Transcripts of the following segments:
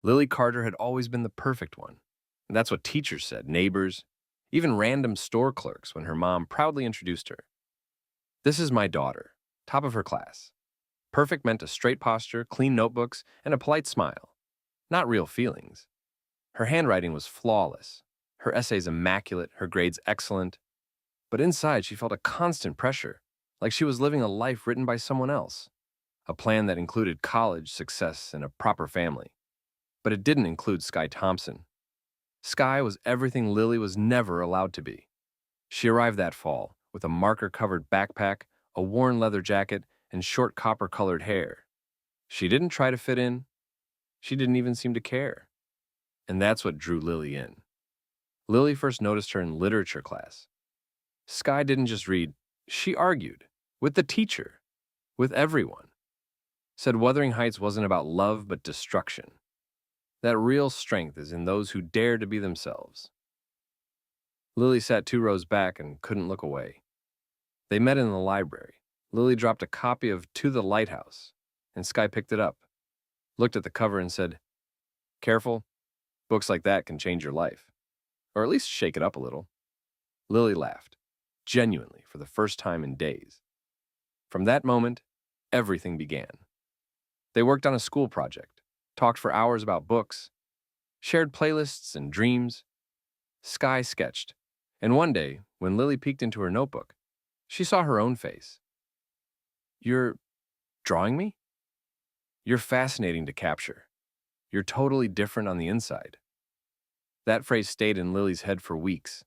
Lily Carter had always been the perfect one. And that's what teachers said, neighbors, even random store clerks when her mom proudly introduced her. This is my daughter, top of her class. Perfect meant a straight posture, clean notebooks, and a polite smile. Not real feelings. Her handwriting was flawless. Her essays immaculate, her grades excellent. But inside, she felt a constant pressure, like she was living a life written by someone else. A plan that included college, success, and a proper family. But it didn't include Sky Thompson. Sky was everything Lily was never allowed to be. She arrived that fall with a marker-covered backpack, a worn leather jacket, and short copper-colored hair. She didn't try to fit in. She didn't even seem to care. And that's what drew Lily in. Lily first noticed her in literature class. Sky didn't just read, she argued. With the teacher. With everyone. Said Wuthering Heights wasn't about love but destruction. That real strength is in those who dare to be themselves. Lily sat 2 rows back and couldn't look away. They met in the library. Lily dropped a copy of To the Lighthouse, and Sky picked it up, looked at the cover and said, "Careful, books like that can change your life. Or at least shake it up a little." Lily laughed, genuinely, for the first time in days. From that moment, everything began. They worked on a school project, talked for hours about books, shared playlists and dreams. Sky sketched, and one day, when Lily peeked into her notebook, she saw her own face. "You're drawing me? You're fascinating to capture. You're totally different on the inside." That phrase stayed in Lily's head for weeks.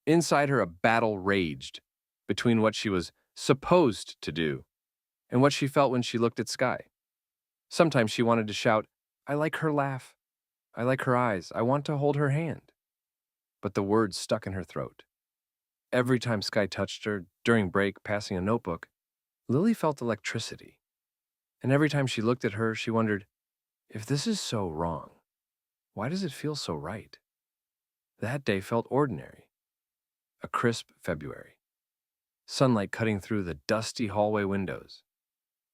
Inside her, a battle raged between what she was supposed to do and what she felt when she looked at Sky. Sometimes she wanted to shout, "I like her laugh. I like her eyes. I want to hold her hand." But the words stuck in her throat. Every time Sky touched her, during break, passing a notebook, Lily felt electricity. And every time she looked at her, she wondered, if this is so wrong, why does it feel so right? That day felt ordinary. A crisp February. Sunlight cutting through the dusty hallway windows.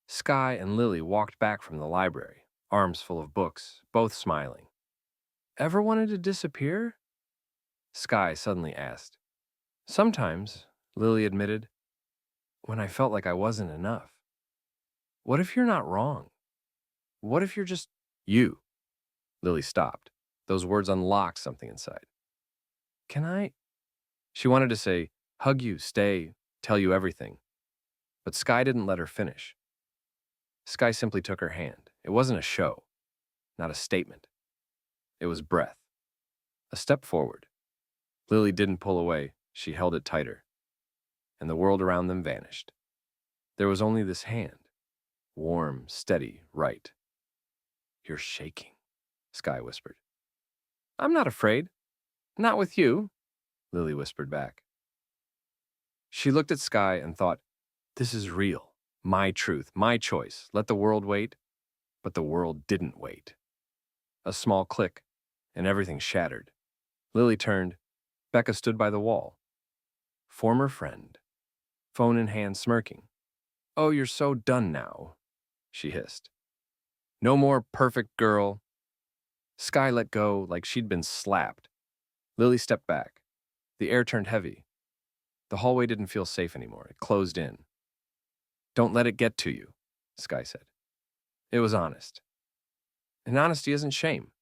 Sky and Lily walked back from the library, arms full of books, both smiling. "Ever wanted to disappear?" Sky suddenly asked. "Sometimes," Lily admitted, "when I felt like I wasn't enough." "What if you're not wrong? What if you're just you?" Lily stopped. Those words unlocked something inside. "Can I?" She wanted to say, "Hug you, stay, tell you everything." But Sky didn't let her finish. Sky simply took her hand. It wasn't a show, not a statement. It was breath. A step forward. Lily didn't pull away. She held it tighter. And the world around them vanished. There was only this hand. Warm, steady, right. "You're shaking," Sky whispered. "I'm not afraid. Not with you," Lily whispered back. She looked at Sky and thought, this is real. My truth, my choice. Let the world wait. But the world didn't wait. A small click, and everything shattered. Lily turned. Becca stood by the wall. Former friend. Phone in hand, smirking. "Oh, you're so done now," she hissed. "No more perfect girl." Sky let go like she'd been slapped. Lily stepped back. The air turned heavy. The hallway didn't feel safe anymore. It closed in. "Don't let it get to you," Sky said. It was honest. And honesty isn't shame.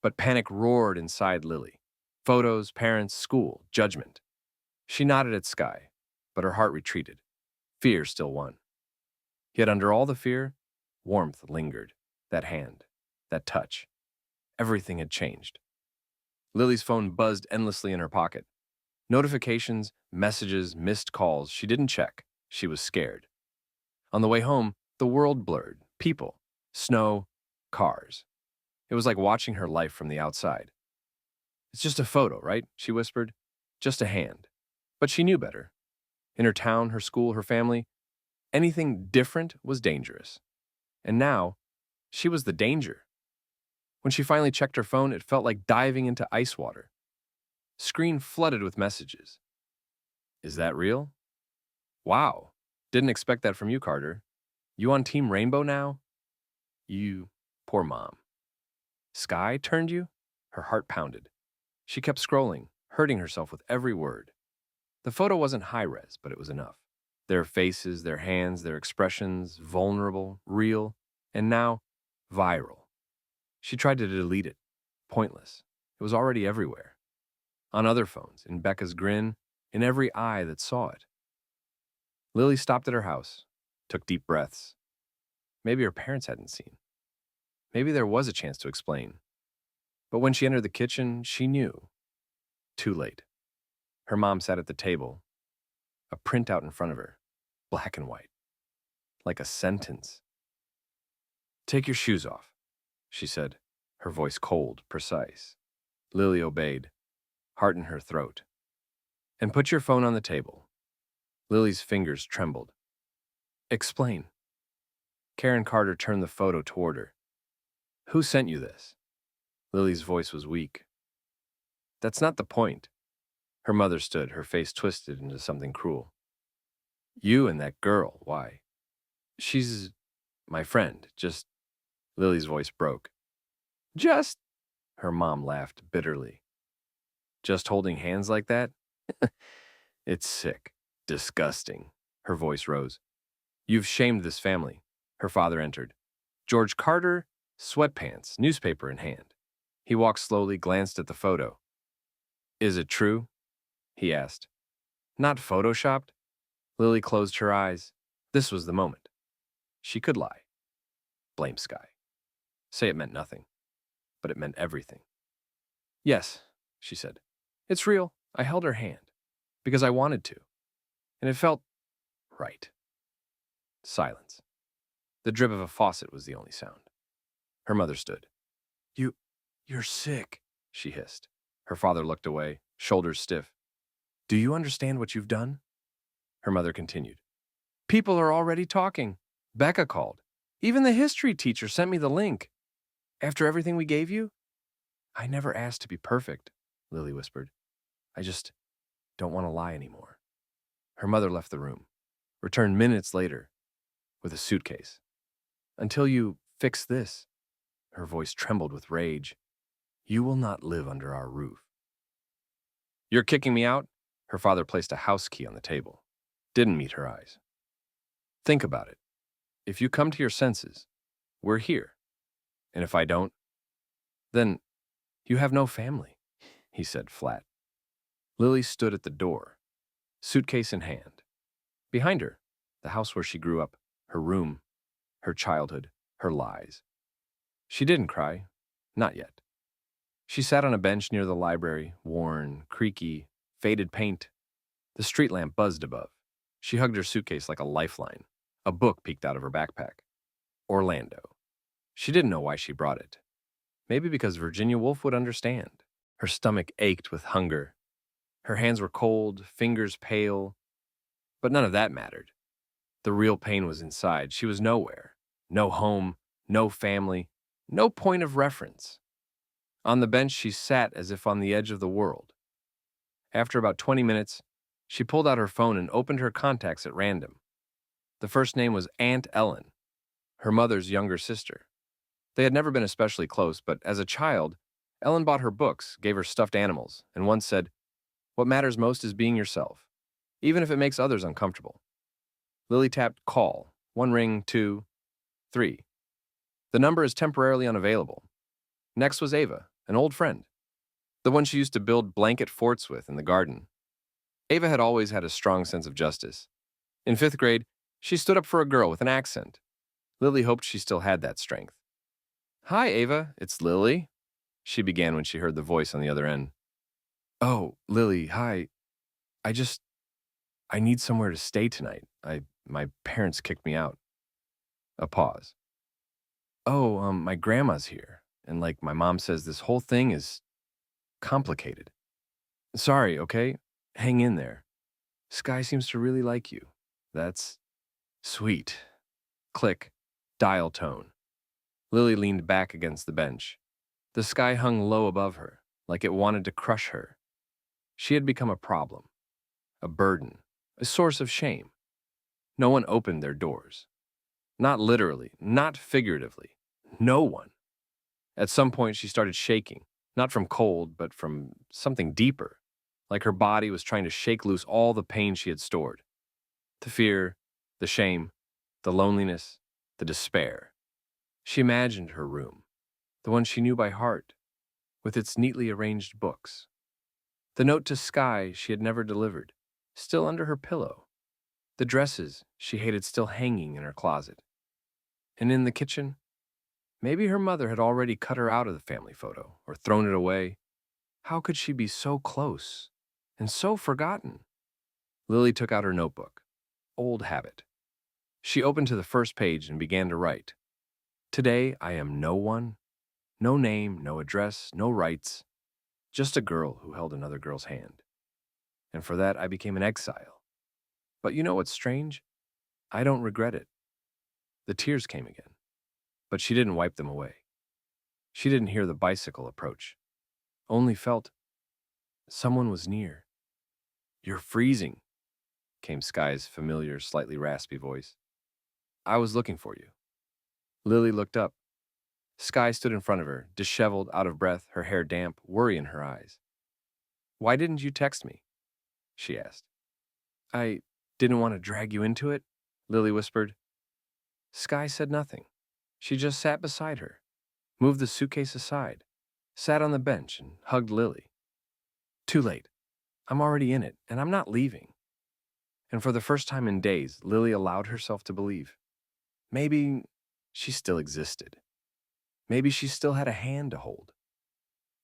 But panic roared inside Lily. Photos, parents, school, judgment. She nodded at Sky, but her heart retreated. Fear still won. Yet under all the fear, warmth lingered. That hand, that touch. Everything had changed. Lily's phone buzzed endlessly in her pocket. Notifications, messages, missed calls. She didn't check. She was scared. On the way home, the world blurred. People, snow, cars. It was like watching her life from the outside. "It's just a photo, right?" she whispered. "Just a hand." But she knew better. In her town, her school, her family, anything different was dangerous. And now, she was the danger. When she finally checked her phone, it felt like diving into ice water. Screen flooded with messages. "Is that real? Wow. Didn't expect that from you, Carter. You on Team Rainbow now? You poor mom." Sky turned you? Her heart pounded. She kept scrolling, hurting herself with every word. The photo wasn't high-res, but it was enough. Their faces, their hands, their expressions, vulnerable, real, and now, viral. She tried to delete it. Pointless. It was already everywhere. On other phones, in Becca's grin, in every eye that saw it. Lily stopped at her house, took deep breaths. Maybe her parents hadn't seen. Maybe there was a chance to explain. But when she entered the kitchen, she knew. Too late. Her mom sat at the table, a printout in front of her, black and white, like a sentence. "Take your shoes off," she said, her voice cold, precise. Lily obeyed, heart in her throat. "And put your phone on the table." Lily's fingers trembled. "Explain." Karen Carter turned the photo toward her. "Who sent you this?" Lily's voice was weak. "That's not the point." Her mother stood, her face twisted into something cruel. "You and that girl, why?" "She's my friend, just—" Lily's voice broke. "Just—" Her mom laughed bitterly. "Just holding hands like that? It's sick. Disgusting." Her voice rose. "You've shamed this family." Her father entered. George Carter, sweatpants, newspaper in hand. He walked slowly, glanced at the photo. "Is it true?" he asked. "Not photoshopped?" Lily closed her eyes. This was the moment. She could lie. Blame Sky. Say it meant nothing. But it meant everything. "Yes," she said. "It's real. I held her hand. Because I wanted to. And it felt right." Silence. The drip of a faucet was the only sound. Her mother stood. You're sick," she hissed. Her father looked away, shoulders stiff. "Do you understand what you've done?" Her mother continued. "People are already talking. Becca called. Even the history teacher sent me the link. After everything we gave you?" "I never asked to be perfect," Lily whispered. "I just don't want to lie anymore." Her mother left the room, returned minutes later with a suitcase. "Until you fix this," her voice trembled with rage, "you will not live under our roof." "You're kicking me out?" Her father placed a house key on the table. Didn't meet her eyes. "Think about it. If you come to your senses, we're here. And if I don't, then you have no family," he said flat. Lily stood at the door, suitcase in hand. Behind her, the house where she grew up, her room, her childhood, her lies. She didn't cry. Not yet. She sat on a bench near the library, worn, creaky, faded paint. The street lamp buzzed above. She hugged her suitcase like a lifeline. A book peeked out of her backpack. Orlando. She didn't know why she brought it. Maybe because Virginia Woolf would understand. Her stomach ached with hunger. Her hands were cold, fingers pale. But none of that mattered. The real pain was inside. She was nowhere. No home, no family, no point of reference. On the bench, she sat as if on the edge of the world. After about 20 minutes, she pulled out her phone and opened her contacts at random. The first name was Aunt Ellen, her mother's younger sister. They had never been especially close, but as a child, Ellen bought her books, gave her stuffed animals, and once said, "What matters most is being yourself, even if it makes others uncomfortable." Lily tapped call. One ring, two, three. "The number is temporarily unavailable." Next was Ava, an old friend, the one she used to build blanket forts with in the garden. Ava had always had a strong sense of justice. In 5th grade, she stood up for a girl with an accent. Lily hoped she still had that strength. "Hi, Ava, it's Lily," she began when she heard the voice on the other end. "Oh, Lily, hi. I need somewhere to stay tonight. My parents kicked me out." A pause. "Oh, my grandma's here, and my mom says this whole thing is complicated. Sorry, okay? Hang in there. Sky seems to really like you. That's sweet." Click. Dial tone. Lily leaned back against the bench. The sky hung low above her, like it wanted to crush her. She had become a problem, a burden, a source of shame. No one opened their doors. Not literally, not figuratively. No one. At some point, she started shaking, not from cold, but from something deeper, like her body was trying to shake loose all the pain she had stored. The fear, the shame, the loneliness, the despair. She imagined her room, the one she knew by heart, with its neatly arranged books. The note to Sky she had never delivered, still under her pillow. The dresses she hated still hanging in her closet. And in the kitchen, maybe her mother had already cut her out of the family photo or thrown it away. How could she be so close and so forgotten? Lily took out her notebook. Old habit. She opened to the first page and began to write. Today I am no one, no name, no address, no rights, just a girl who held another girl's hand. And for that I became an exile. But you know what's strange? I don't regret it. The tears came again, but she didn't wipe them away. She didn't hear the bicycle approach, only felt someone was near. You're freezing, came Sky's familiar, slightly raspy voice. I was looking for you. Lily looked up. Sky stood in front of her, disheveled, out of breath, her hair damp, worry in her eyes. Why didn't you text me? She asked. I didn't want to drag you into it, Lily whispered. Sky said nothing. She just sat beside her, moved the suitcase aside, sat on the bench and hugged Lily. Too late. I'm already in it, and I'm not leaving. And for the first time in days, Lily allowed herself to believe. Maybe she still existed. Maybe she still had a hand to hold.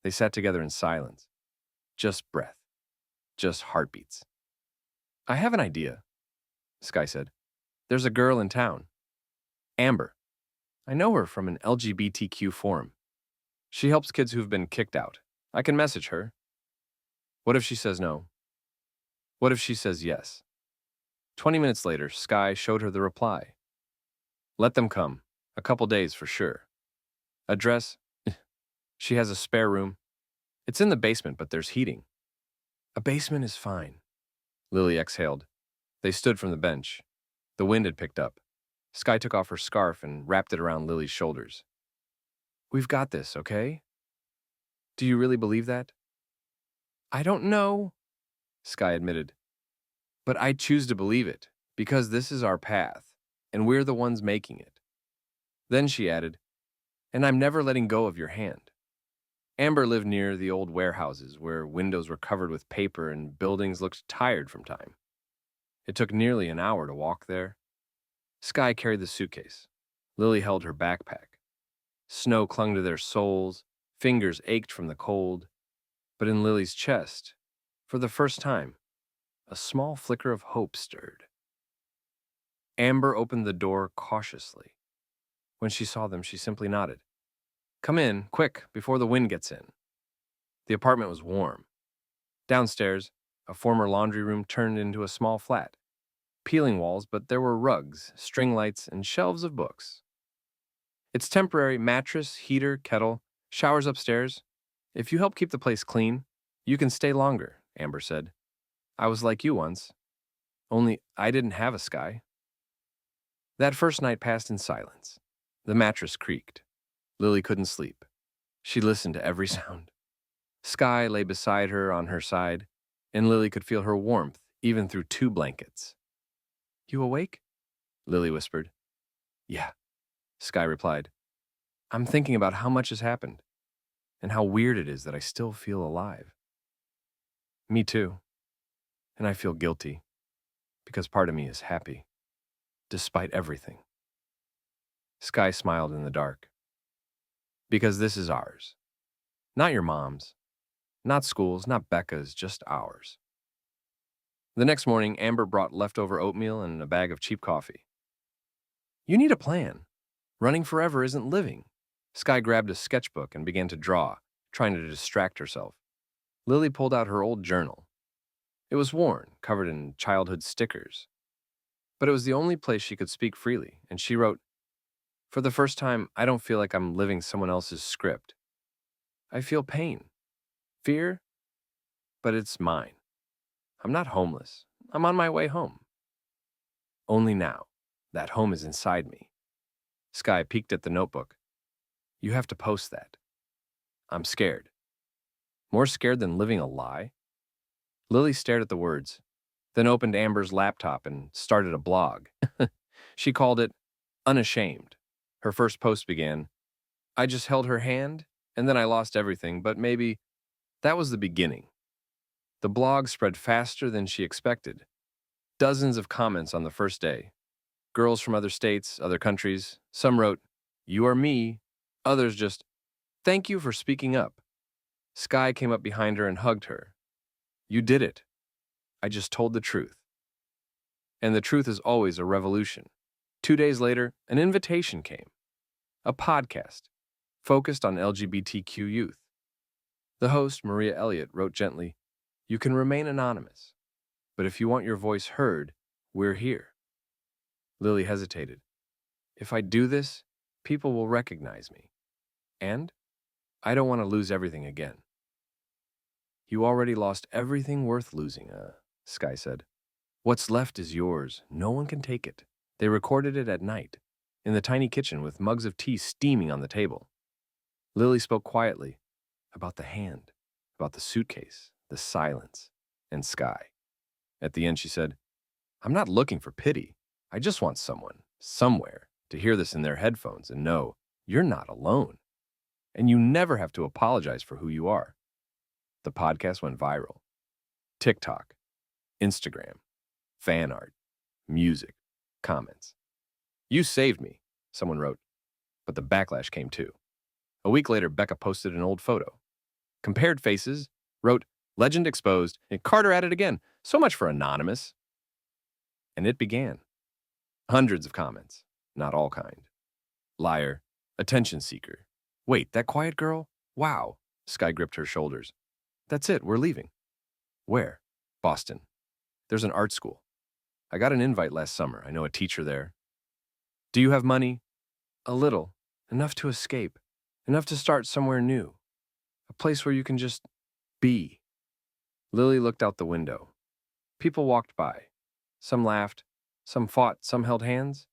They sat together in silence. Just breath. Just heartbeats. I have an idea, Sky said. There's a girl in town. Amber. I know her from an LGBTQ forum. She helps kids who've been kicked out. I can message her. What if she says no? What if she says yes? 20 minutes later, Sky showed her the reply. Let them come. A couple days for sure. Address? She has a spare room. It's in the basement, but there's heating. A basement is fine. Lily exhaled. They stood from the bench. The wind had picked up. Sky took off her scarf and wrapped it around Lily's shoulders. We've got this, okay? Do you really believe that? I don't know, Sky admitted. But I choose to believe it, because this is our path, and we're the ones making it. Then she added, and I'm never letting go of your hand. Amber lived near the old warehouses where windows were covered with paper and buildings looked tired from time. It took nearly an hour to walk there. Sky carried the suitcase. Lily held her backpack. Snow clung to their soles, fingers ached from the cold. But in Lily's chest, for the first time, a small flicker of hope stirred. Amber opened the door cautiously. When she saw them, she simply nodded. Come in, quick, before the wind gets in. The apartment was warm. Downstairs, a former laundry room turned into a small flat. Peeling walls, but there were rugs, string lights, and shelves of books. Its temporary mattress, heater, kettle, showers upstairs. If you help keep the place clean, you can stay longer, Amber said. I was like you once. Only I didn't have a Sky. That first night passed in silence. The mattress creaked. Lily couldn't sleep. She listened to every sound. Sky lay beside her on her side, and Lily could feel her warmth even through 2 blankets. You awake? Lily whispered. Yeah, Sky replied. I'm thinking about how much has happened, and how weird it is that I still feel alive. Me too. And I feel guilty, because part of me is happy, despite everything. Sky smiled in the dark. Because this is ours. Not your mom's. Not school's, not Becca's, just ours. The next morning, Amber brought leftover oatmeal and a bag of cheap coffee. You need a plan. Running forever isn't living. Sky grabbed a sketchbook and began to draw, trying to distract herself. Lily pulled out her old journal. It was worn, covered in childhood stickers. But it was the only place she could speak freely, and she wrote, For the first time, I don't feel like I'm living someone else's script. I feel pain, fear, but it's mine. I'm not homeless. I'm on my way home. Only now, that home is inside me. Sky peeked at the notebook. You have to post that. I'm scared. More scared than living a lie? Lily stared at the words, then opened Amber's laptop and started a blog. She called it Unashamed. Her first post began, I just held her hand, and then I lost everything, but maybe that was the beginning. The blog spread faster than she expected. Dozens of comments on the first day. Girls from other states, other countries. Some wrote, You are me. Others just, Thank you for speaking up. Sky came up behind her and hugged her. You did it. I just told the truth. And the truth is always a revolution. 2 days later, an invitation came. A podcast focused on LGBTQ youth. The host, Maria Elliott, wrote gently, You can remain anonymous, but if you want your voice heard, we're here. Lily hesitated. If I do this, people will recognize me. And I don't want to lose everything again. You already lost everything worth losing, Sky said. What's left is yours. No one can take it. They recorded it at night, in the tiny kitchen with mugs of tea steaming on the table. Lily spoke quietly about the hand, about the suitcase, the silence, and Sky. At the end, she said, I'm not looking for pity. I just want someone, somewhere, to hear this in their headphones and know you're not alone. And you never have to apologize for who you are. The podcast went viral. TikTok, Instagram, fan art, music, comments. You saved me, someone wrote, but the backlash came too. A week later, Becca posted an old photo. Compared faces, wrote, Legend exposed, and Carter at it again. So much for anonymous. And it began. Hundreds of comments, not all kind. Liar, attention seeker. Wait, that quiet girl? Wow. Sky gripped her shoulders. That's it, we're leaving. Where? Boston. There's an art school. I got an invite last summer. I know a teacher there. Do you have money? A little. Enough to escape. Enough to start somewhere new. A place where you can just be. Lily looked out the window. People walked by. Some laughed, some fought, some held hands.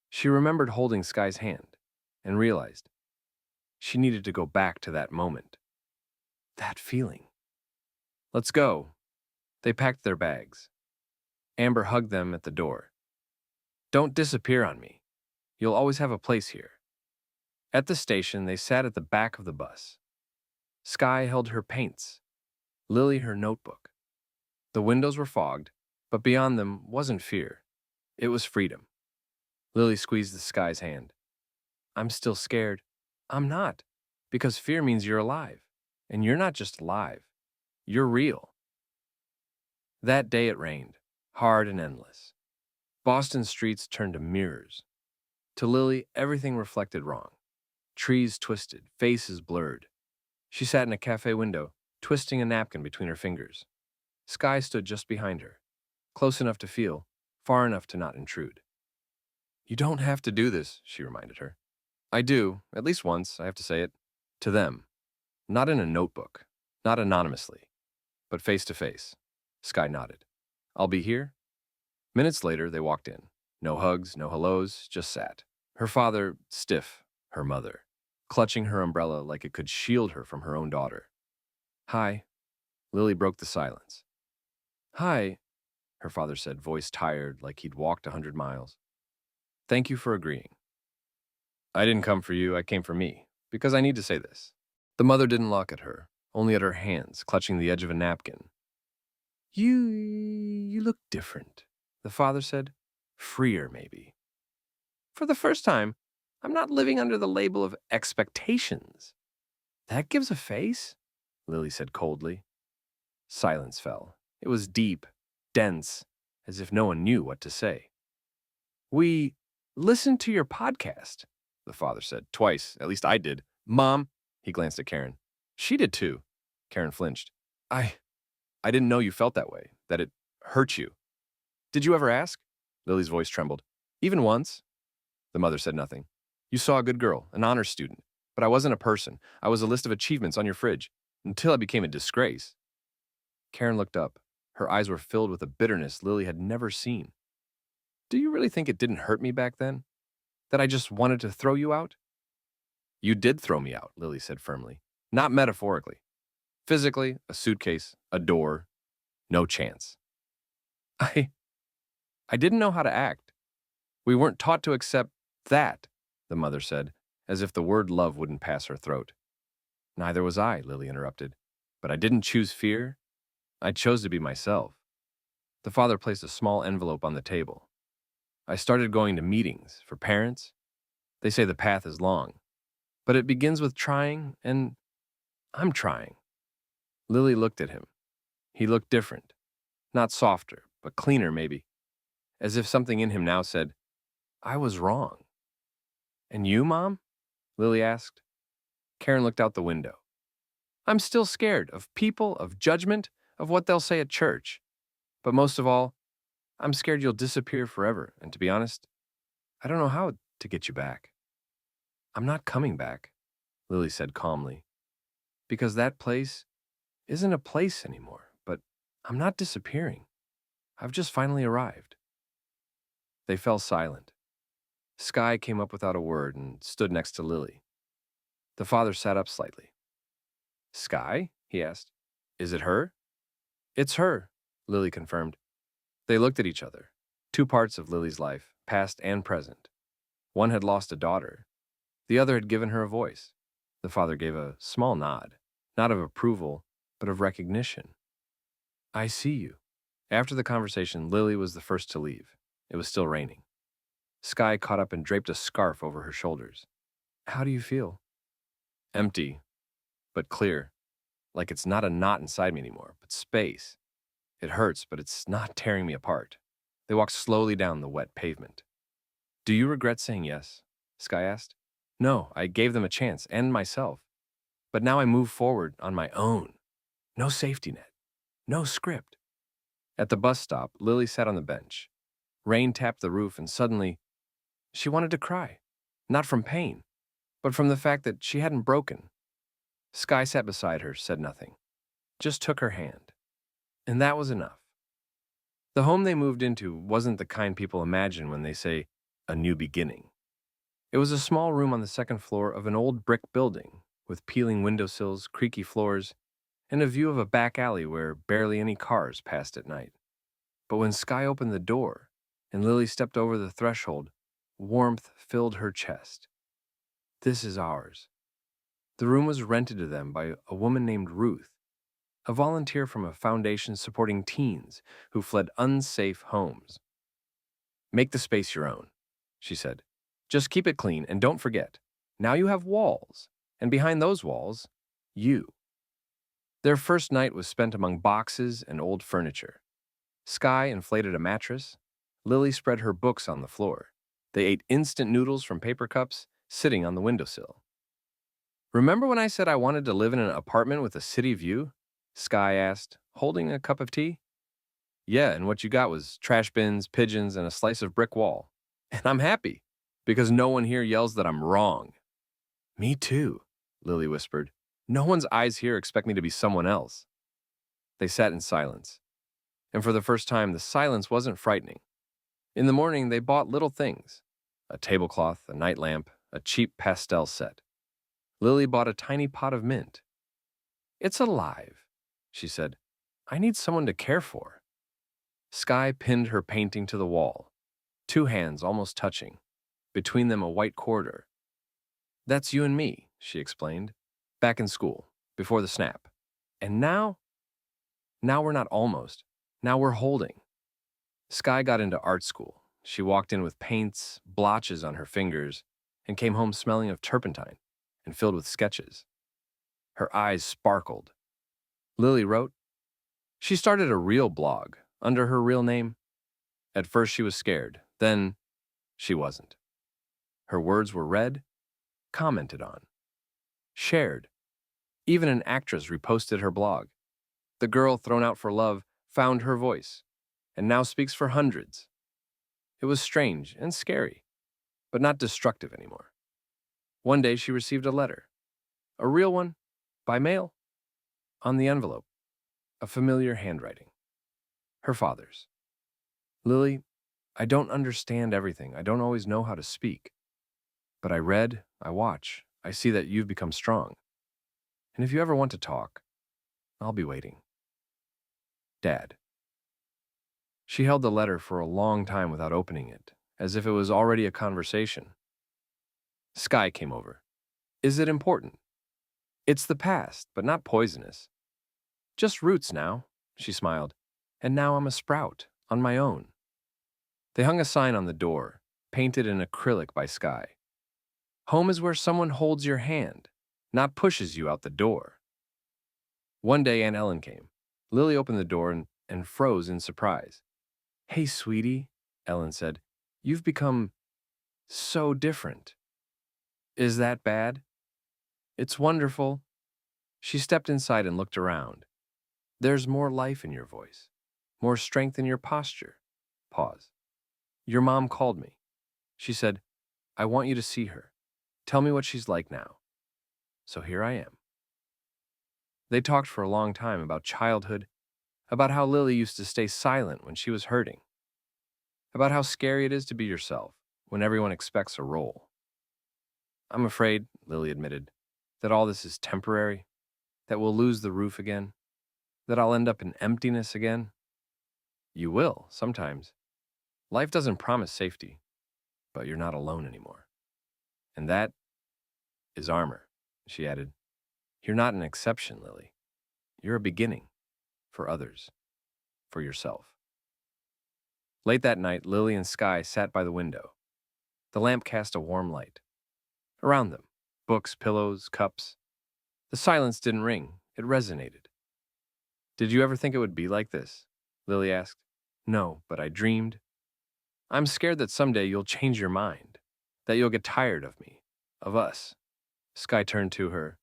She remembered holding Sky's hand and realized she needed to go back to that moment. That feeling. Let's go. They packed their bags. Amber hugged them at the door. Don't disappear on me. You'll always have a place here. At the station, they sat at the back of the bus. Sky held her paints, Lily her notebook. The windows were fogged, but beyond them wasn't fear. It was freedom. Lily squeezed the Sky's hand. I'm still scared. I'm not, because fear means you're alive. And you're not just alive. You're real. That day it rained, hard and endless. Boston streets turned to mirrors. To Lily, everything reflected wrong. Trees twisted, faces blurred. She sat in a cafe window, twisting a napkin between her fingers. Sky stood just behind her, close enough to feel, far enough to not intrude. You don't have to do this, she reminded her. I do, at least once, I have to say it, to them. Not in a notebook, not anonymously, but face to face. Sky nodded. I'll be here. Minutes later, they walked in. No hugs, no hellos, just sat. Her father, stiff, her mother, clutching her umbrella like it could shield her from her own daughter. Hi. Lily broke the silence. Hi, her father said, voice tired like he'd walked 100 miles. Thank you for agreeing. I didn't come for you, I came for me, because I need to say this. The mother didn't look at her, only at her hands, clutching the edge of a napkin. You look different, the father said. Freer, maybe. For the first time, I'm not living under the label of expectations. That gives a face, Lily said coldly. Silence fell. It was deep, dense, as if no one knew what to say. We listened to your podcast, the father said, twice, at least I did. Mom, he glanced at Karen. She did too. Karen flinched. I didn't know you felt that way, that it hurt you. Did you ever ask? Lily's voice trembled. Even once? The mother said nothing. You saw a good girl, an honors student, but I wasn't a person. I was a list of achievements on your fridge, until I became a disgrace. Karen looked up. Her eyes were filled with a bitterness Lily had never seen. Do you really think it didn't hurt me back then? That I just wanted to throw you out? You did throw me out, Lily said firmly. Not metaphorically. Physically, a suitcase, a door, no chance. I I didn't know how to act. We weren't taught to accept that, the mother said, as if the word love wouldn't pass her throat. Neither was I, Lily interrupted. But I didn't choose fear. I chose to be myself. The father placed a small envelope on the table. I started going to meetings for parents. They say the path is long, but it begins with trying, and I'm trying. Lily looked at him. He looked different. Not softer, but cleaner, maybe. As if something in him now said, I was wrong. And you, Mom? Lily asked. Karen looked out the window. I'm still scared of people, of judgment, of what they'll say at church. But most of all, I'm scared you'll disappear forever, and to be honest, I don't know how to get you back. I'm not coming back, Lily said calmly, because that place isn't a place anymore, but I'm not disappearing. I've just finally arrived. They fell silent. Sky came up without a word and stood next to Lily. The father sat up slightly. Sky? He asked. Is it her? It's her, Lily confirmed. They looked at each other. Two parts of Lily's life, past and present. One had lost a daughter. The other had given her a voice. The father gave a small nod, not of approval, but of recognition. I see you. After the conversation, Lily was the first to leave. It was still raining. Sky caught up and draped a scarf over her shoulders. How do you feel? Empty, but clear. Like it's not a knot inside me anymore, but space. It hurts, but it's not tearing me apart. They walked slowly down the wet pavement. Do you regret saying yes? Sky asked. No, I gave them a chance, and myself. But now I move forward on my own. No safety net. No script. At the bus stop, Lily sat on the bench. Rain tapped the roof, and suddenly, she wanted to cry. Not from pain, but from the fact that she hadn't broken. Sky sat beside her, said nothing. Just took her hand. And that was enough. The home they moved into wasn't the kind people imagine when they say, a new beginning. It was a small room on the second floor of an old brick building, with peeling windowsills, creaky floors, and a view of a back alley where barely any cars passed at night. But when Sky opened the door, and Lily stepped over the threshold, warmth filled her chest. This is ours. The room was rented to them by a woman named Ruth, a volunteer from a foundation supporting teens who fled unsafe homes. Make the space your own, she said. Just keep it clean and don't forget, now you have walls, and behind those walls, you. Their first night was spent among boxes and old furniture. Sky inflated a mattress. Lily spread her books on the floor. They ate instant noodles from paper cups, sitting on the windowsill. Remember when I said I wanted to live in an apartment with a city view? Sky asked, holding a cup of tea. Yeah, and what you got was trash bins, pigeons, and a slice of brick wall. And I'm happy, because no one here yells that I'm wrong. Me too, Lily whispered. No one's eyes here expect me to be someone else. They sat in silence. And for the first time, the silence wasn't frightening. In the morning, they bought little things. A tablecloth, a night lamp, a cheap pastel set. Lily bought a tiny pot of mint. It's alive, she said. I need someone to care for. Sky pinned her painting to the wall, two hands almost touching, between them a white corridor. That's you and me, she explained, back in school, before the snap. And now we're not almost. Now we're holding. Sky got into art school. She walked in with paints, blotches on her fingers, and came home smelling of turpentine and filled with sketches. Her eyes sparkled. Lily wrote. She started a real blog under her real name. At first she was scared, then she wasn't. Her words were read, commented on, shared. Even an actress reposted her blog. The girl thrown out for love found her voice, and now speaks for hundreds. It was strange and scary, but not destructive anymore. One day she received a letter, a real one, by mail. On the envelope, a familiar handwriting. Her father's. Lily, I don't understand everything. I don't always know how to speak. But I read, I watch, I see that you've become strong. And if you ever want to talk, I'll be waiting. Dad. She held the letter for a long time without opening it, as if it was already a conversation. Sky came over. Is it important? It's the past, but not poisonous. Just roots now, she smiled. And now I'm a sprout, on my own. They hung a sign on the door, painted in acrylic by Sky. Home is where someone holds your hand, not pushes you out the door. One day Aunt Ellen came. Lily opened the door and froze in surprise. Hey, sweetie, Ellen said. You've become so different. Is that bad? It's wonderful. She stepped inside and looked around. There's more life in your voice, more strength in your posture. Pause. Your mom called me. She said, I want you to see her. Tell me what she's like now. So here I am. They talked for a long time about childhood, about how Lily used to stay silent when she was hurting, about how scary it is to be yourself when everyone expects a role. I'm afraid, Lily admitted, that all this is temporary, that we'll lose the roof again, that I'll end up in emptiness again. You will, sometimes. Life doesn't promise safety, but you're not alone anymore. And that is armor, she added. You're not an exception, Lily. You're a beginning for others, for yourself. Late that night, Lily and Sky sat by the window. The lamp cast a warm light. Around them, books, pillows, cups. The silence didn't ring, it resonated. Did you ever think it would be like this? Lily asked. No, but I dreamed. I'm scared that someday you'll change your mind, that you'll get tired of me, of us. Sky turned to her.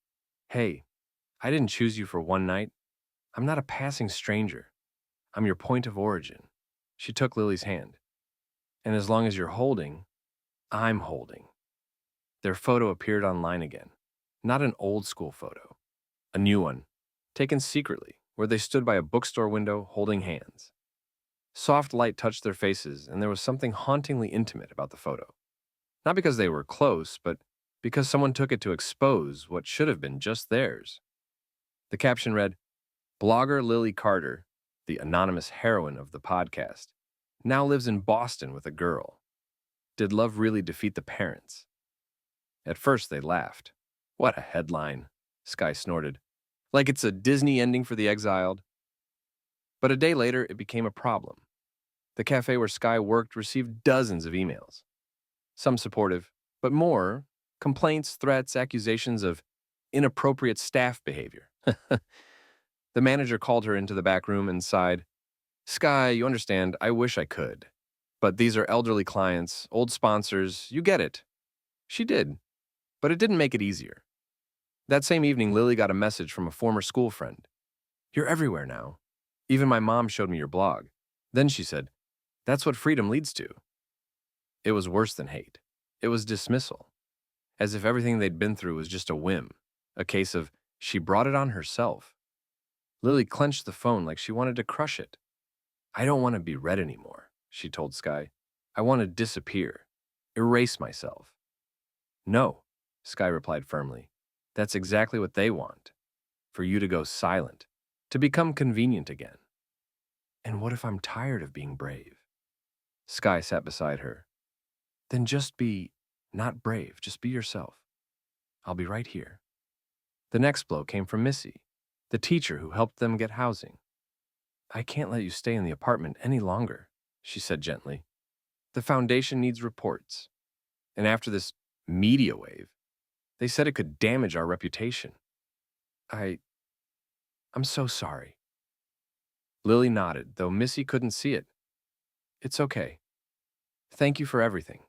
Hey, I didn't choose you for one night. I'm not a passing stranger. I'm your point of origin. She took Lily's hand. And as long as you're holding, I'm holding. Their photo appeared online again. Not an old school photo. A new one, taken secretly, where they stood by a bookstore window holding hands. Soft light touched their faces, and there was something hauntingly intimate about the photo. Not because they were close, but because someone took it to expose what should have been just theirs. The caption read, Blogger Lily Carter, the anonymous heroine of the podcast, now lives in Boston with a girl. Did love really defeat the parents? At first they laughed. What a headline, Sky snorted. Like it's a Disney ending for the exiled. But a day later, it became a problem. The cafe where Sky worked received dozens of emails. Some supportive, but more complaints, threats, accusations of inappropriate staff behavior. The manager called her into the back room and sighed, Sky, you understand, I wish I could. But these are elderly clients, old sponsors, you get it. She did, but it didn't make it easier. That same evening, Lily got a message from a former school friend. You're everywhere now. Even my mom showed me your blog. Then she said, that's what freedom leads to. It was worse than hate. It was dismissal. As if everything they'd been through was just a whim, a case of she brought it on herself. Lily clenched the phone like she wanted to crush it. I don't want to be read anymore, she told Sky. I want to disappear, erase myself. No, Sky replied firmly. That's exactly what they want. For you to go silent, to become convenient again. And what if I'm tired of being brave? Sky sat beside her. Then just be not brave, just be yourself. I'll be right here. The next blow came from Missy, the teacher who helped them get housing. I can't let you stay in the apartment any longer, she said gently. The foundation needs reports. And after this media wave, they said it could damage our reputation. I'm so sorry. Lily nodded, though Missy couldn't see it. It's okay. Thank you for everything.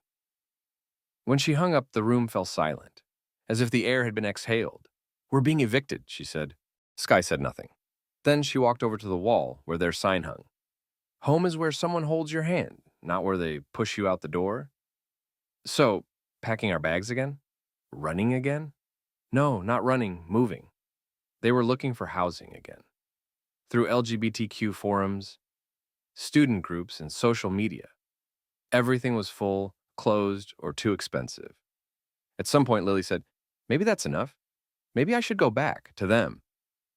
When she hung up, the room fell silent, as if the air had been exhaled. We're being evicted, she said. Sky said nothing. Then she walked over to the wall where their sign hung. Home is where someone holds your hand, not where they push you out the door. So, packing our bags again? Running again? No, not running, moving. They were looking for housing again. Through LGBTQ forums, student groups, and social media. Everything was full, closed, or too expensive. At some point, Lily said, maybe that's enough. Maybe I should go back to them.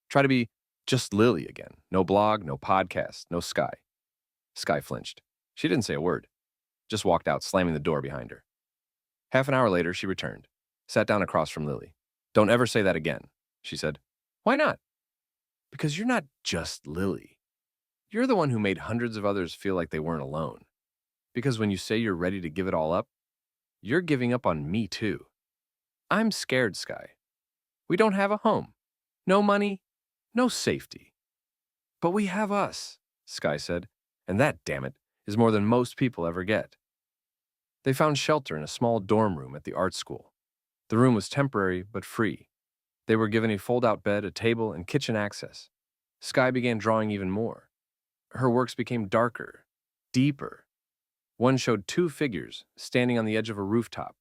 Try to be just Lily again. No blog, no podcast, no Sky. Sky flinched. She didn't say a word, just walked out, slamming the door behind her. Half an hour later, she returned, sat down across from Lily. Don't ever say that again, she said. Why not? Because you're not just Lily. You're the one who made hundreds of others feel like they weren't alone. Because when you say you're ready to give it all up, you're giving up on me too. I'm scared, Sky. We don't have a home. No money, no safety. But we have us, Sky said, and that, damn it, is more than most people ever get. They found shelter in a small dorm room at the art school. The room was temporary but free. They were given a fold-out bed, a table, and kitchen access. Sky began drawing even more. Her works became darker, deeper. One showed two figures standing on the edge of a rooftop.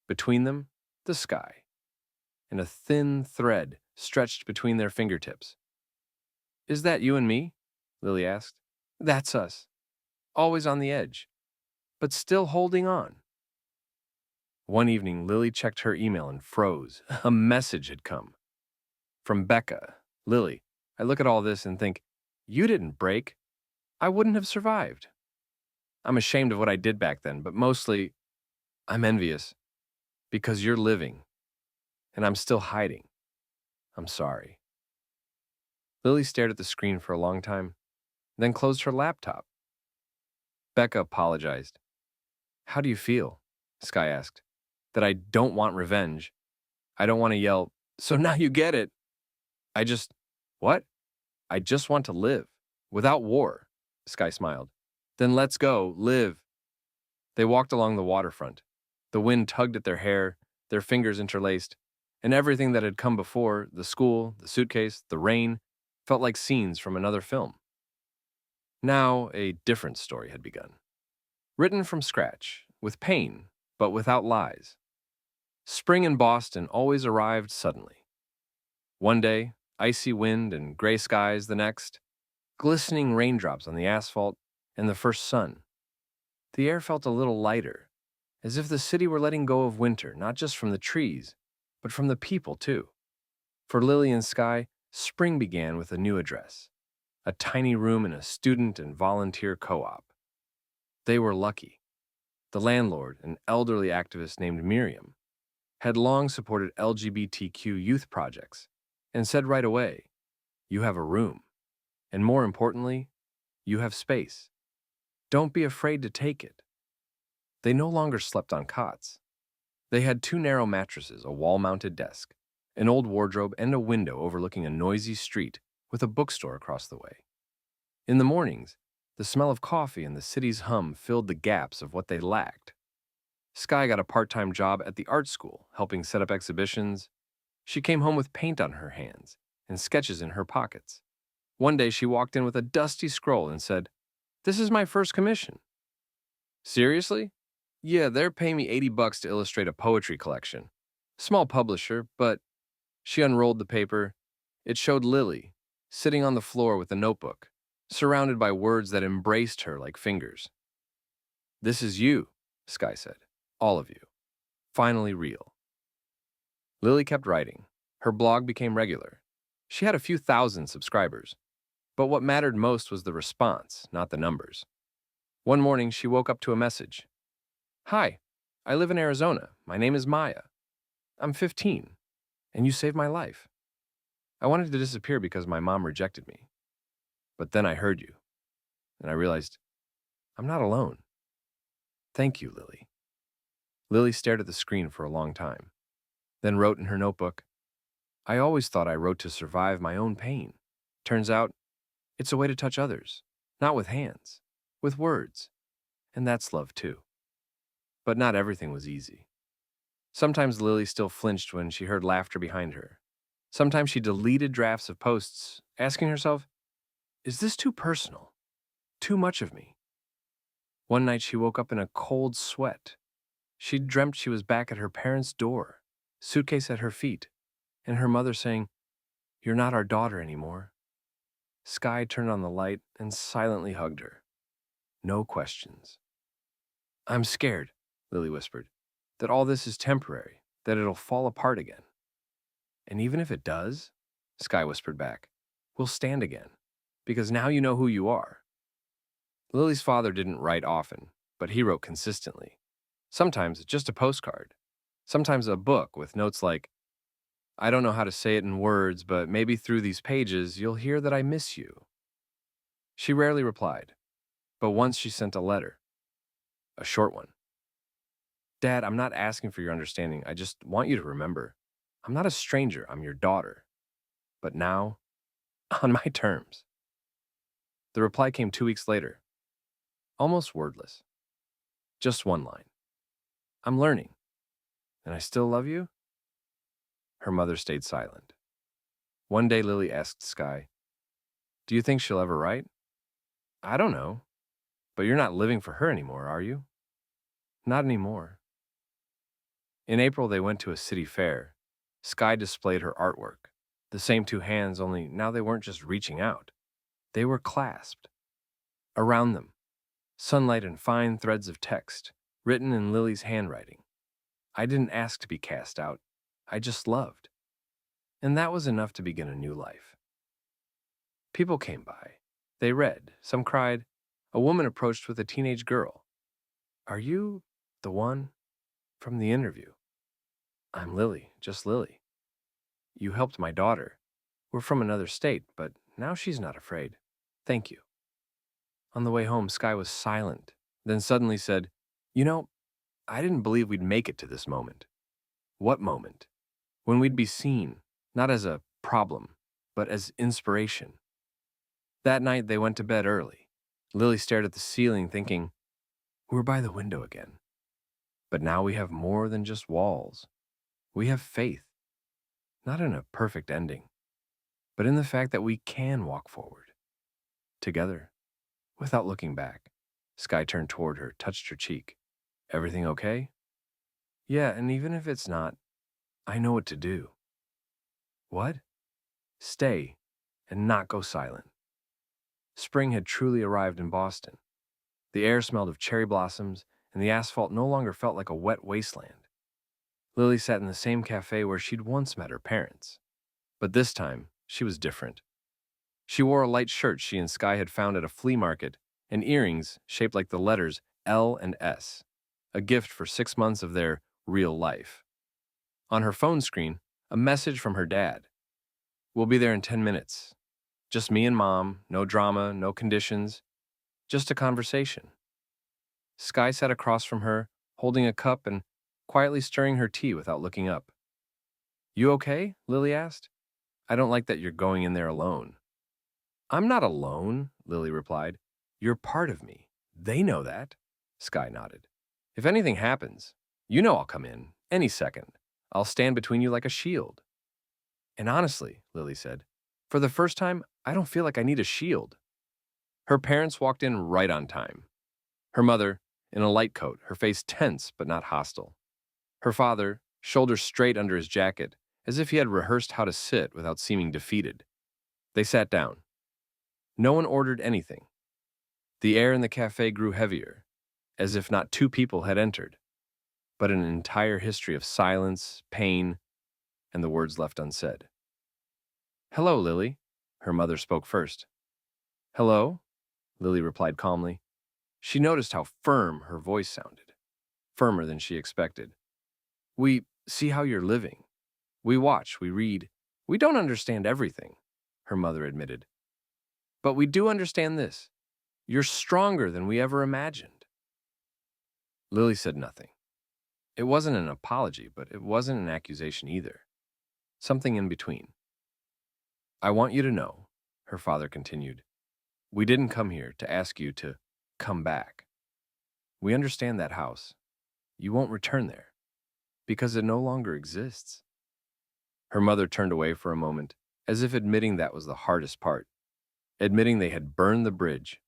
Between them, the sky, and a thin thread stretched between their fingertips. Is that you and me? Lily asked. That's us. Always on the edge, but still holding on. One evening, Lily checked her email and froze. A message had come. From Becca. Lily, I look at all this and think, you didn't break. I wouldn't have survived. I'm ashamed of what I did back then, but mostly, I'm envious. Because you're living, and I'm still hiding. I'm sorry. Lily stared at the screen for a long time, then closed her laptop. Becca apologized. How do you feel? Sky asked. That I don't want revenge. I don't want to yell, so now you get it. What? I just want to live. Without war. Sky smiled. Then let's go, live. They walked along the waterfront. The wind tugged at their hair, their fingers interlaced, and everything that had come before, the school, the suitcase, the rain, felt like scenes from another film. Now, a different story had begun. Written from scratch, with pain, but without lies. Spring in Boston always arrived suddenly. One day, icy wind and gray skies the next, glistening raindrops on the asphalt, and the first sun. The air felt a little lighter, as if the city were letting go of winter, not just from the trees, but from the people too. For Lily and Sky, spring began with a new address, a tiny room in a student and volunteer co-op. They were lucky. The landlord, an elderly activist named Miriam, had long supported LGBTQ youth projects and said right away, you have a room, and more importantly, you have space. Don't be afraid to take it. They no longer slept on cots. They had two narrow mattresses, a wall-mounted desk, an old wardrobe, and a window overlooking a noisy street with a bookstore across the way. In the mornings, the smell of coffee and the city's hum filled the gaps of what they lacked. Sky got a part-time job at the art school, helping set up exhibitions. She came home with paint on her hands and sketches in her pockets. One day she walked in with a dusty scroll and said, "This is my first commission." Seriously? Yeah, they're paying me $80 to illustrate a poetry collection. Small publisher, but she unrolled the paper. It showed Lily, sitting on the floor with a notebook, surrounded by words that embraced her like fingers. This is you, Sky said. All of you. Finally real. Lily kept writing. Her blog became regular. She had a few thousand subscribers. But what mattered most was the response, not the numbers. One morning, she woke up to a message. Hi, I live in Arizona. My name is Maya. I'm 15, and you saved my life. I wanted to disappear because my mom rejected me. But then I heard you, and I realized I'm not alone. Thank you, Lily. Lily stared at the screen for a long time, then wrote in her notebook, I always thought I wrote to survive my own pain. Turns out, it's a way to touch others, not with hands, with words. And that's love too. But not everything was easy. Sometimes Lily still flinched when she heard laughter behind her. Sometimes she deleted drafts of posts, asking herself, is this too personal? Too much of me? One night she woke up in a cold sweat. She dreamt she was back at her parents' door, suitcase at her feet, and her mother saying, You're not our daughter anymore. Sky turned on the light and silently hugged her. No questions. I'm scared, Lily whispered, that all this is temporary, that it'll fall apart again. And even if it does, Sky whispered back, we'll stand again, because now you know who you are. Lily's father didn't write often, but he wrote consistently. Sometimes just a postcard. Sometimes a book with notes like, I don't know how to say it in words, but maybe through these pages you'll hear that I miss you. She rarely replied, but once she sent a letter, a short one. Dad, I'm not asking for your understanding. I just want you to remember, I'm not a stranger. I'm your daughter. But now, on my terms. The reply came 2 weeks later, almost wordless. Just one line. I'm learning, and I still love you? Her mother stayed silent. One day, Lily asked Sky, do you think she'll ever write? I don't know, but you're not living for her anymore, are you? Not anymore. In April, they went to a city fair. Sky displayed her artwork. The same two hands, only now they weren't just reaching out. They were clasped. Around them, sunlight and fine threads of text, written in Lily's handwriting. I didn't ask to be cast out. I just loved. And that was enough to begin a new life. People came by. They read. Some cried. A woman approached with a teenage girl. Are you the one from the interview? I'm Lily, just Lily. You helped my daughter. We're from another state, but now she's not afraid. Thank you. On the way home, Sky was silent, then suddenly said, you know, I didn't believe we'd make it to this moment. What moment? When we'd be seen, not as a problem, but as inspiration. That night, they went to bed early. Lily stared at the ceiling, thinking, we're by the window again. But now we have more than just walls. We have faith, not in a perfect ending, but in the fact that we can walk forward, together, without looking back. Sky turned toward her, touched her cheek. Everything okay? Yeah, and even if it's not, I know what to do. What? Stay and not go silent. Spring had truly arrived in Boston. The air smelled of cherry blossoms, and the asphalt no longer felt like a wet wasteland. Lily sat in the same cafe where she'd once met her parents. But this time, she was different. She wore a light shirt she and Sky had found at a flea market and earrings shaped like the letters L and S, a gift for 6 months of their real life. On her phone screen, a message from her dad. We'll be there in 10 minutes. Just me and Mom, no drama, no conditions, just a conversation. Sky sat across from her, holding a cup and quietly stirring her tea without looking up. You okay? Lily asked. I don't like that you're going in there alone. I'm not alone, Lily replied. You're part of me. They know that. Sky nodded. If anything happens, you know I'll come in, any second. I'll stand between you like a shield. And honestly, Lily said, for the first time, I don't feel like I need a shield. Her parents walked in right on time. Her mother, in a light coat, her face tense but not hostile. Her father, shoulders straight under his jacket, as if he had rehearsed how to sit without seeming defeated. They sat down. No one ordered anything. The air in the cafe grew heavier, as if not two people had entered, but an entire history of silence, pain, and the words left unsaid. Hello, Lily, her mother spoke first. Hello, Lily replied calmly. She noticed how firm her voice sounded, firmer than she expected. We see how you're living. We watch, we read. We don't understand everything, her mother admitted. But we do understand this. You're stronger than we ever imagined. Lily said nothing. It wasn't an apology, but it wasn't an accusation either. Something in between. I want you to know, her father continued, we didn't come here to ask you to come back. We understand that house. You won't return there, because it no longer exists. Her mother turned away for a moment, as if admitting that was the hardest part, admitting they had burned the bridge.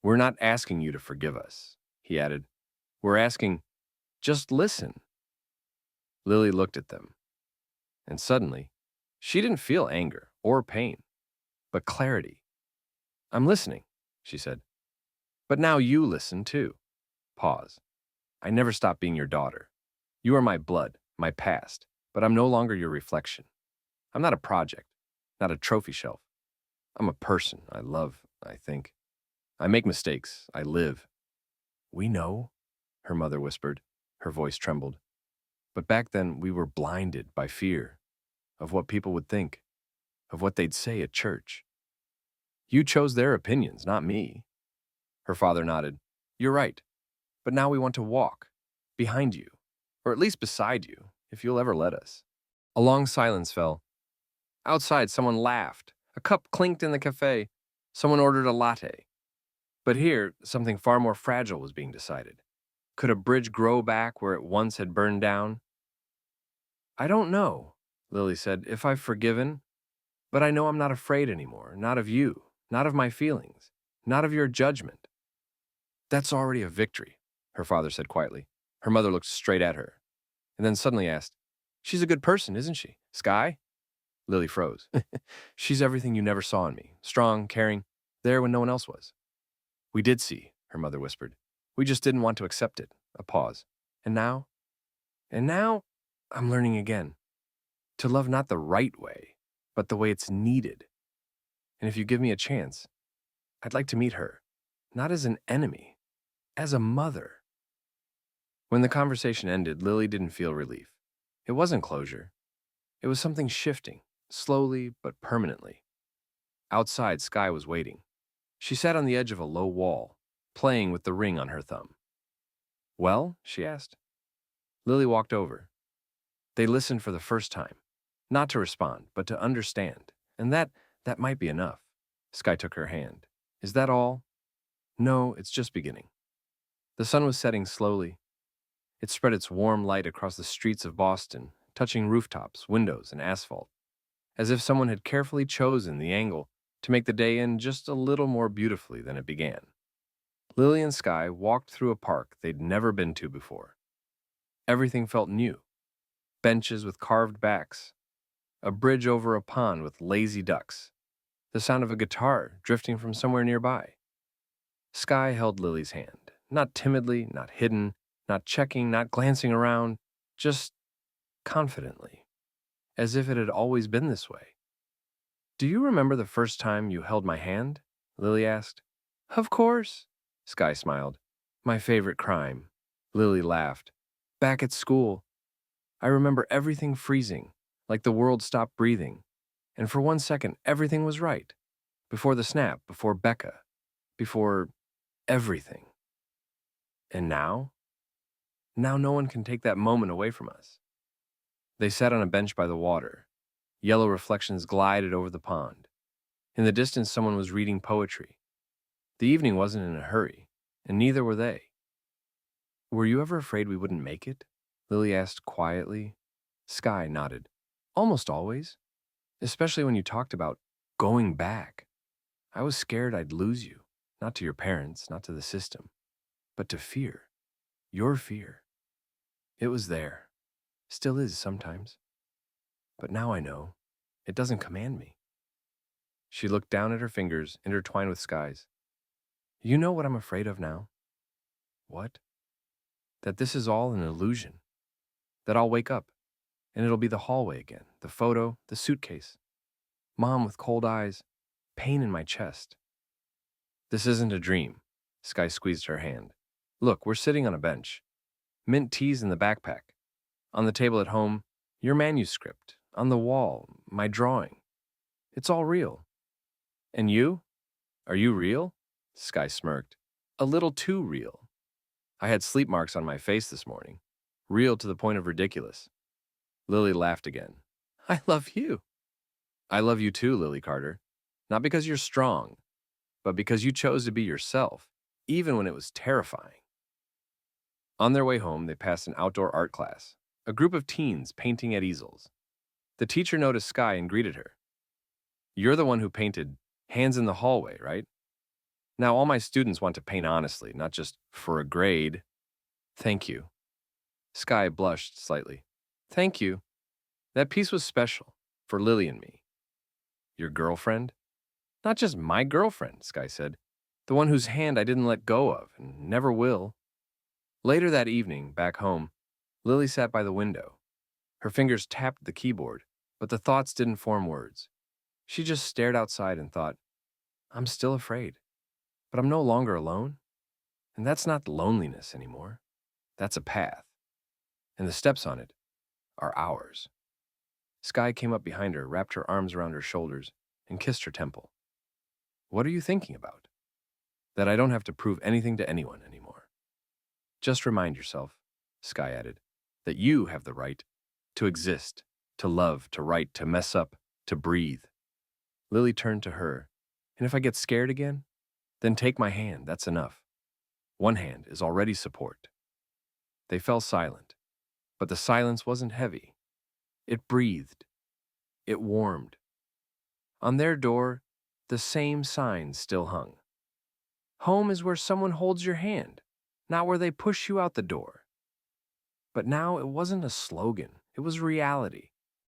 We're not asking you to forgive us, he added. We're asking, just listen. Lily looked at them, and suddenly, she didn't feel anger or pain, but clarity. I'm listening, she said. But now you listen too. Pause. I never stopped being your daughter. You are my blood, my past, but I'm no longer your reflection. I'm not a project, not a trophy shelf. I'm a person. I love, I think. I make mistakes. I live. We know, her mother whispered. Her voice trembled. But back then, we were blinded by fear of what people would think, of what they'd say at church. You chose their opinions, not me. Her father nodded. You're right. But now we want to walk behind you, or at least beside you, if you'll ever let us. A long silence fell. Outside, someone laughed. A cup clinked in the cafe. Someone ordered a latte. But here, something far more fragile was being decided. Could a bridge grow back where it once had burned down? I don't know, Lily said, if I've forgiven, but I know I'm not afraid anymore, not of you, not of my feelings, not of your judgment. That's already a victory, her father said quietly. Her mother looked straight at her, and then suddenly asked, She's a good person, isn't she, Sky? Lily froze. She's everything you never saw in me, strong, caring, there when no one else was. We did see, her mother whispered. We just didn't want to accept it. A pause. And now? And now, I'm learning again. To love not the right way, but the way it's needed. And if you give me a chance, I'd like to meet her, not as an enemy, as a mother. When the conversation ended, Lily didn't feel relief. It wasn't closure. It was something shifting, slowly but permanently. Outside, Sky was waiting. She sat on the edge of a low wall, playing with the ring on her thumb. Well, she asked. Lily walked over. They listened for the first time, not to respond, but to understand, and that might be enough. Sky took her hand. Is that all? No, it's just beginning. The sun was setting slowly. It spread its warm light across the streets of Boston, touching rooftops, windows, and asphalt, as if someone had carefully chosen the angle to make the day end just a little more beautifully than it began. Lily and Sky walked through a park they'd never been to before. Everything felt new. Benches with carved backs, a bridge over a pond with lazy ducks, the sound of a guitar drifting from somewhere nearby. Sky held Lily's hand, not timidly, not hidden, not checking, not glancing around, just confidently, as if it had always been this way. Do you remember the first time you held my hand? Lily asked. Of course, Sky smiled. My favorite crime. Lily laughed. Back at school, I remember everything freezing, like the world stopped breathing, and for 1 second everything was right. Before the snap, before Becca, before everything. And now? Now no one can take that moment away from us. They sat on a bench by the water. Yellow reflections glided over the pond. In the distance, someone was reading poetry. The evening wasn't in a hurry, and neither were they. Were you ever afraid we wouldn't make it? Lily asked quietly. Sky nodded. Almost always. Especially when you talked about going back. I was scared I'd lose you, not to your parents, not to the system, but to fear. Your fear. It was there. Still is sometimes. But now I know. It doesn't command me. She looked down at her fingers, intertwined with Sky's. You know what I'm afraid of now? What? That this is all an illusion. That I'll wake up, and it'll be the hallway again, the photo, the suitcase. Mom with cold eyes, pain in my chest. This isn't a dream. Sky squeezed her hand. Look, we're sitting on a bench. Mint teas in the backpack. On the table at home, your manuscript. On the wall, my drawing. It's all real. And you? Are you real? Sky smirked. A little too real. I had sleep marks on my face this morning. Real to the point of ridiculous. Lily laughed again. I love you. I love you too, Lily Carter. Not because you're strong, but because you chose to be yourself, even when it was terrifying. On their way home, they passed an outdoor art class, a group of teens painting at easels. The teacher noticed Sky and greeted her. You're the one who painted Hands in the Hallway, right? Now all my students want to paint honestly, not just for a grade. Thank you. Sky blushed slightly. Thank you. That piece was special, for Lily and me. Your girlfriend? Not just my girlfriend, Sky said. The one whose hand I didn't let go of and never will. Later that evening, back home, Lily sat by the window. Her fingers tapped the keyboard, But the thoughts didn't form words. She just stared outside and thought, I'm still afraid, but I'm no longer alone. And that's not loneliness anymore. That's a path. And the steps on it are ours. Sky came up behind her, wrapped her arms around her shoulders, and kissed her temple. What are you thinking about? That I don't have to prove anything to anyone anymore. Just remind yourself, Sky added, that you have the right to exist, to love, to write, to mess up, to breathe. Lily turned to her. And if I get scared again, then take my hand, that's enough. One hand is already support. They fell silent, but the silence wasn't heavy. It breathed. It warmed. On their door, the same sign still hung. Home is where someone holds your hand, not where they push you out the door. But now it wasn't a slogan, it was reality.